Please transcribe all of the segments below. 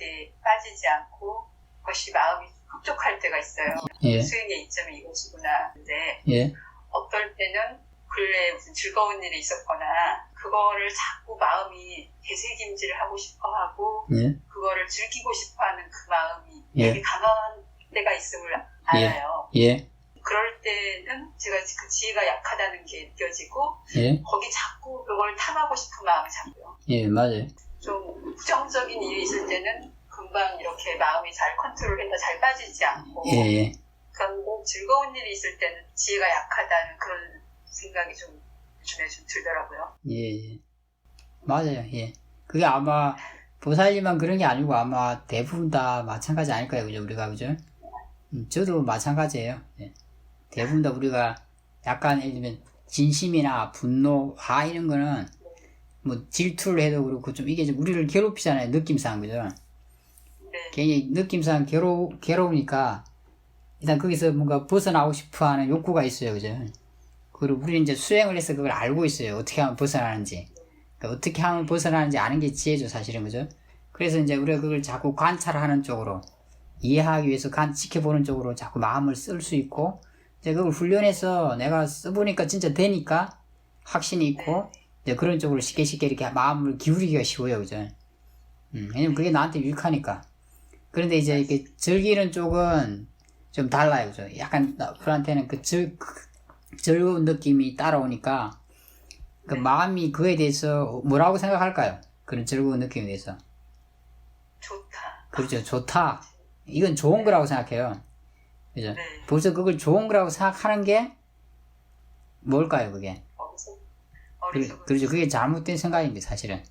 이렇게 빠지지 않고 그것이 마음이 흡족할 때가 있어요. 예. 수행의 이점이 이것이구나. 근데 예. 어떨 때는 근래에 무슨 즐거운 일이 있었거나 그거를 자꾸 마음이 되새김질을 하고 싶어하고 예. 그거를 즐기고 싶어하는 그 마음이 예. 되게 강한 때가 있음을 알아요. 예. 그럴 때는 제가 그 지혜가 약하다는 게 느껴지고 예. 거기 자꾸 그걸 탐하고 싶은 마음이 자고요. 예, 맞아요. 좀 부정적인 일이 있을 때는 금방 이렇게 마음이 잘 컨트롤해서 잘 빠지지 않고 예, 예. 그런데 즐거운 일이 있을 때는 지혜가 약하다는 그런 생각이 좀 요즘에 좀 들더라고요. 예, 예. 맞아요, 예. 그게 아마 보살님만 그런 게 아니고 아마 대부분 다 마찬가지 아닐까요, 그죠, 우리가, 그죠? 저도 마찬가지예요. 예. 대부분 다 우리가 약간, 예를 들면, 진심이나 분노, 화 이런 거는 뭐 질투를 해도 그렇고 좀 이게 좀 우리를 괴롭히잖아요, 느낌상, 그죠? 네. 괜히 느낌상 괴로우니까 일단 거기서 뭔가 벗어나고 싶어 하는 욕구가 있어요, 그죠? 그리고 우리는 이제 수행을 해서 그걸 알고 있어요. 어떻게 하면 벗어나는지. 그러니까 어떻게 하면 벗어나는지 아는 게 지혜죠, 사실은, 그죠? 그래서 이제 우리가 그걸 자꾸 관찰하는 쪽으로, 이해하기 위해서 지켜보는 쪽으로 자꾸 마음을 쓸 수 있고, 이제 그걸 훈련해서 내가 써보니까 진짜 되니까 확신이 있고, 이제 그런 쪽으로 쉽게 이렇게 마음을 기울이기가 쉬워요, 그죠? 왜냐면 그게 나한테 유익하니까. 그런데 이제 이렇게 즐기는 쪽은 좀 달라요, 그죠? 약간 우리한테는 즐거운 느낌이 따라오니까 그 마음이 그에 대해서 뭐라고 생각할까요? 그런 즐거운 느낌에 대해서. 좋다. 그렇죠. 좋다. 이건 좋은 거라고 생각해요. 그죠? 네. 벌써 그걸 좋은 거라고 생각하는 게 뭘까요, 그게? 그렇죠. 그게 잘못된 생각입니다, 사실은.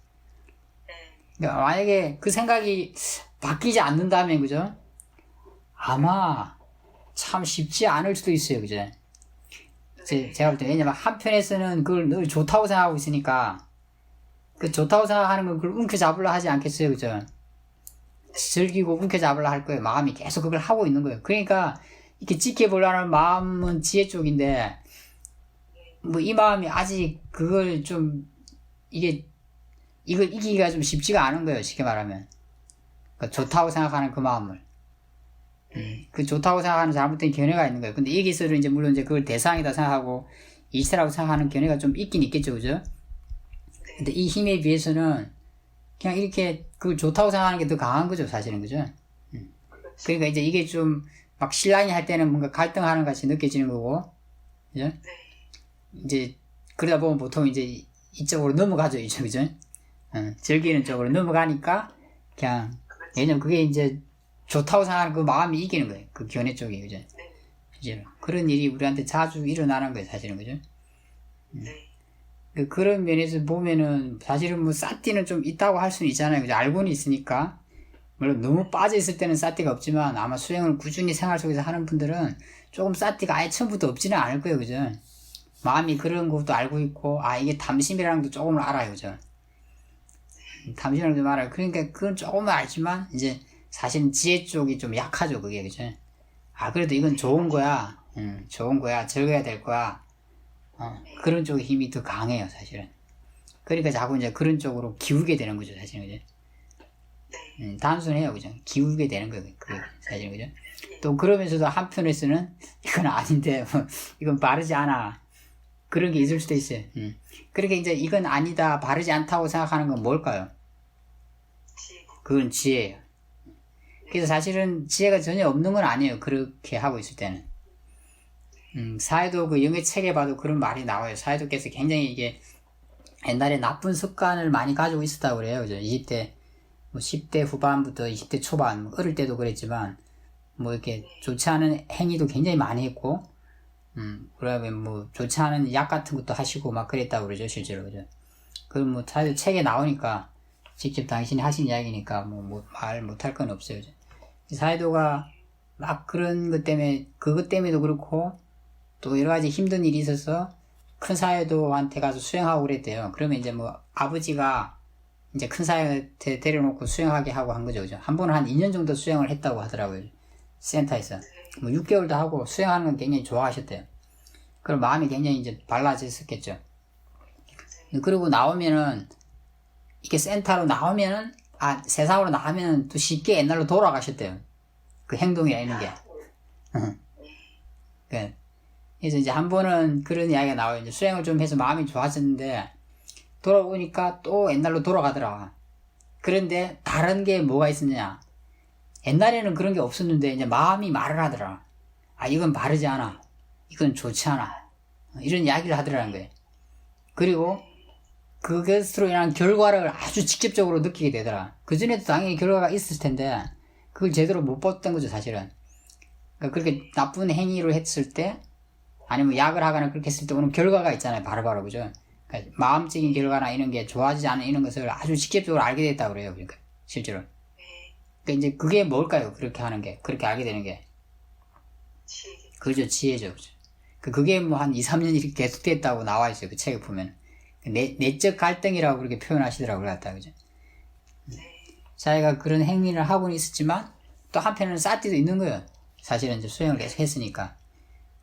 네. 그러니까 만약에 그 생각이 바뀌지 않는다면, 그죠? 아마 참 쉽지 않을 수도 있어요, 그죠? 제가 볼 때, 왜냐면 한편에서는 그걸 늘 좋다고 생각하고 있으니까, 그 좋다고 생각하는 걸 그걸 움켜잡으려 하지 않겠어요, 그죠? 즐기고 움켜잡으려 할 거예요. 마음이 계속 그걸 하고 있는 거예요. 그러니까, 이렇게 지켜보려는 마음은 지혜 쪽인데, 뭐 이 마음이 아직 그걸 좀, 이걸 이기기가 좀 쉽지가 않은 거예요, 쉽게 말하면. 그러니까 좋다고 생각하는 그 마음을. 그 좋다고 생각하는 잘못된 견해가 있는 거예요. 근데 여기서는 이제 물론 이제 그걸 대상이다 생각하고 이치라고 생각하는 견해가 좀 있긴 있겠죠, 그죠? 근데 이 힘에 비해서는 그냥 이렇게 그걸 좋다고 생각하는 게 더 강한 거죠, 사실은, 그죠? 그러니까 이제 이게 좀 막 신랑이 할 때는 뭔가 갈등하는 것 같이 느껴지는 거고, 그죠? 이제 그러다 보면 보통 이제 이쪽으로 넘어가죠, 이쪽, 그죠? 즐기는 쪽으로 넘어가니까 그냥 왜냐면 그게 이제 좋다고 생각하는 그 마음이 이기는 거예요. 그 견해 쪽이, 그죠? 네. 그런 일이 우리한테 자주 일어나는 거예요, 사실은, 그죠? 그런 면에서 보면은, 사실은 뭐, 싸띠는 좀 있다고 할 수는 있잖아요. 그죠? 알고는 있으니까. 물론 너무 빠져있을 때는 싸띠가 없지만, 아마 수행을 꾸준히 생활 속에서 하는 분들은 조금 싸띠가 아예 처음부터 없지는 않을 거예요, 그죠? 마음이 그런 것도 알고 있고, 이게 탐심이라는 것도 조금 알아요, 그죠? 탐심이라는 것도 알아요. 그러니까 그건 조금은 알지만, 이제, 사실은 지혜 쪽이 좀 약하죠, 그게, 그죠? 그래도 이건 좋은 거야. 좋은 거야. 즐겨야 될 거야. 그런 쪽의 힘이 더 강해요, 사실은. 그러니까 자꾸 이제 그런 쪽으로 기우게 되는 거죠, 사실은, 그죠? 단순해요, 그죠? 기우게 되는 거예요, 그게, 사실은, 그죠? 또 그러면서도 한편에서는 이건 아닌데, 뭐, 이건 바르지 않아. 그런 게 있을 수도 있어요. 그러니까 이제 이건 아니다, 바르지 않다고 생각하는 건 뭘까요? 그건 지혜예요. 그래서 사실은 지혜가 전혀 없는 건 아니에요. 그렇게 하고 있을 때는. 사회도 그 영의 책에 봐도 그런 말이 나와요. 사회도께서 굉장히 이게 옛날에 나쁜 습관을 많이 가지고 있었다고 그래요. 그죠? 20대, 뭐 10대 후반부터 20대 초반, 어릴 때도 그랬지만, 뭐 이렇게 좋지 않은 행위도 굉장히 많이 했고, 그다음에 뭐 좋지 않은 약 같은 것도 하시고 막 그랬다고 그러죠, 실제로. 그죠? 그럼 뭐 사회도 책에 나오니까, 직접 당신이 하신 이야기니까 뭐 말 못할 건 없어요. 그죠? 사회도가 막 그런 것 때문에, 그것 때문에도 그렇고, 또 여러 가지 힘든 일이 있어서 큰 사회도한테 가서 수행하고 그랬대요. 그러면 이제 뭐 아버지가 이제 큰 사회한테 데려놓고 수행하게 하고 한 거죠. 그죠? 한 번은 한 2년 정도 수행을 했다고 하더라고요. 센터에서. 뭐 6개월도 하고 수행하는 건 굉장히 좋아하셨대요. 그럼 마음이 굉장히 이제 발라졌었겠죠. 그리고 나오면은, 이렇게 센터로 나오면은, 세상으로 나가면 또 쉽게 옛날로 돌아가셨대요. 그 행동이나 이런 게. 응. 그래서 이제 한 번은 그런 이야기가 나와요. 이제 수행을 좀 해서 마음이 좋아졌는데, 돌아오니까 또 옛날로 돌아가더라. 그런데 다른 게 뭐가 있었냐. 옛날에는 그런 게 없었는데, 이제 마음이 말을 하더라. 이건 바르지 않아. 이건 좋지 않아. 이런 이야기를 하더라는 거예요. 그리고 그것으로 인한 결과를 아주 직접적으로 느끼게 되더라. 그전에도 당연히 결과가 있을 텐데, 그걸 제대로 못 봤던 거죠, 사실은. 그러니까 그렇게 나쁜 행위를 했을 때, 아니면 약을 하거나 그렇게 했을 때 오는 결과가 있잖아요, 바로바로, 그죠? 그러니까 마음적인 결과나 이런 게 좋아지지 않은 이런 것을 아주 직접적으로 알게 됐다고 그래요, 그러니까, 실제로. 그러니까 이제 그게 뭘까요, 그렇게 하는 게, 그렇게 알게 되는 게. 그죠, 지혜죠, 그죠. 그게 뭐 한 2, 3년 이렇게 계속됐다고 나와 있어요, 그 책에 보면. 내적 갈등이라고 그렇게 표현하시더라고요, 갖다, 그죠? 자기가 그런 행위를 하고는 있었지만, 또 한편으로는 쌀띠도 있는 거예요. 사실은 이제 수행을 계속 했으니까.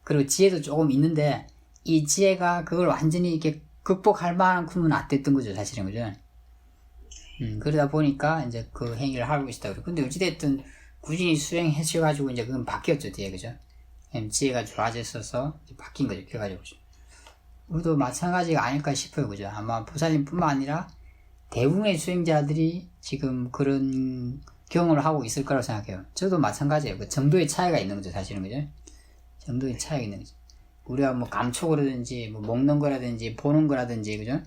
그리고 지혜도 조금 있는데, 이 지혜가 그걸 완전히 이렇게 극복할 만큼은 안 됐던 거죠, 사실은, 그죠? 그러다 보니까 이제 그 행위를 하고 있었다 그래요. 근데 어찌됐든 꾸준히 수행하셔가지고 이제 그건 바뀌었죠, 뒤에, 그죠? 지혜가 좋아졌어서 바뀐 거죠, 결과적으로. 우리도 마찬가지가 아닐까 싶어요, 그죠? 아마 보살님뿐만 아니라 대부분의 수행자들이 지금 그런 경험을 하고 있을 거라고 생각해요. 저도 마찬가지예요. 그 정도의 차이가 있는 거죠, 사실은, 그죠? 정도의 차이가 있는 거죠. 우리가 뭐 감촉이라든지, 뭐 먹는 거라든지, 보는 거라든지, 그죠?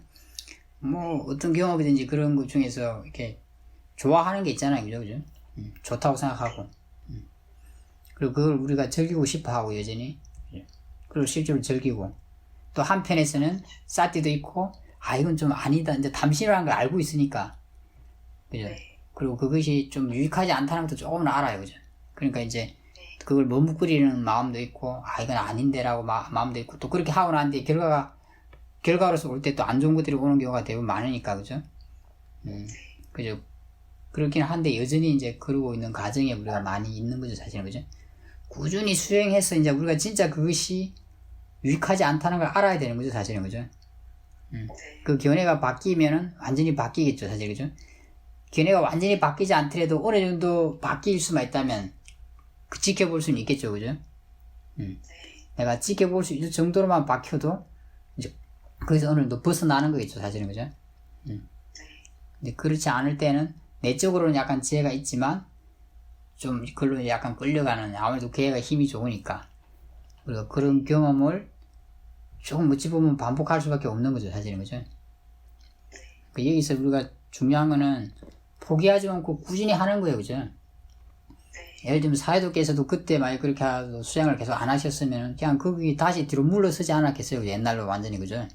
뭐 어떤 경험이든지 그런 것 중에서 이렇게 좋아하는 게 있잖아요, 그죠? 그죠? 좋다고 생각하고. 그리고 그걸 우리가 즐기고 싶어 하고, 여전히. 그리고 실제로 즐기고. 또 한편에서는 쌀띠도 있고, 이건 좀 아니다. 이제 담신이라는 걸 알고 있으니까. 그죠? 그리고 그것이 좀 유익하지 않다는 것도 조금은 알아요, 그죠? 그러니까 이제 그걸 머뭇거리는 마음도 있고, 이건 아닌데라고 마음도 있고, 또 그렇게 하고 나는데 결과로서 올 때 또 안 좋은 것들이 오는 경우가 대부분 많으니까, 그죠? 그죠? 그렇긴 한데 여전히 이제 그러고 있는 과정에 우리가 많이 있는 거죠, 사실은, 그죠? 꾸준히 수행해서 이제 우리가 진짜 그것이 유익하지 않다는 걸 알아야 되는 거죠, 사실은, 그죠? 그 견해가 바뀌면은 완전히 바뀌겠죠, 사실, 그죠? 견해가 완전히 바뀌지 않더라도 어느 정도 바뀔 수만 있다면 지켜볼 수는 있겠죠, 그죠? 내가 지켜볼 수 있을 정도로만 바뀌어도 이제 거기서 어느 정도 벗어나는 거겠죠, 사실은, 그죠? 근데 그렇지 않을 때는 내적으로는 약간 지혜가 있지만 좀 그걸로 약간 끌려가는, 아무래도 걔가 힘이 좋으니까 우리가 그런 경험을 조금 어찌 보면 반복할 수밖에 없는 거죠, 사실은, 그죠? 여기서 우리가 중요한 거는 포기하지 않고 꾸준히 하는 거예요, 그죠? 예를 들면 사회도께서도 그때 만약 그렇게 수행을 계속 안 하셨으면 그냥 거기 다시 뒤로 물러서지 않았겠어요, 옛날로 완전히, 그죠?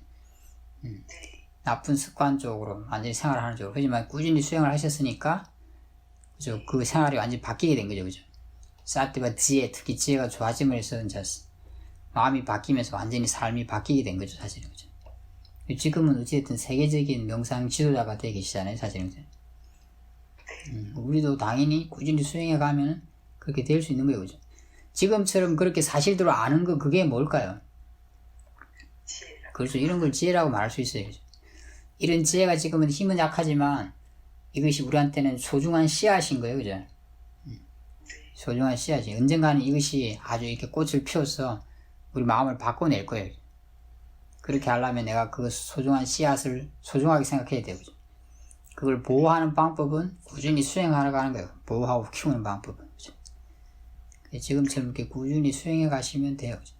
나쁜 습관 쪽으로 완전히 생활하는 쪽으로. 하지만 꾸준히 수행을 하셨으니까, 그죠? 그 생활이 완전히 바뀌게 된 거죠, 그죠? 사티와 지혜, 특히 지혜가 좋아짐으로써 이제 마음이 바뀌면서 완전히 삶이 바뀌게 된 거죠, 사실은, 그죠? 지금은 어찌됐든 세계적인 명상 지도자가 되어 계시잖아요, 사실은, 그죠? 우리도 당연히 꾸준히 수행해 가면 그렇게 될 수 있는 거예요, 그죠? 지금처럼 그렇게 사실대로 아는 거, 그게 뭘까요? 그래서 이런 걸 지혜라고 말할 수 있어요, 그죠? 이런 지혜가 지금은 힘은 약하지만 이것이 우리한테는 소중한 씨앗인 거예요, 그죠? 소중한 씨앗이. 언젠가는 이것이 아주 이렇게 꽃을 피워서 우리 마음을 바꿔낼 거예요. 그렇게 하려면 내가 그 소중한 씨앗을 소중하게 생각해야 돼요, 그죠? 그걸 보호하는 방법은 꾸준히 수행하러 가는 거예요. 보호하고 키우는 방법은, 그죠? 지금처럼 이렇게 꾸준히 수행해 가시면 돼요, 그죠?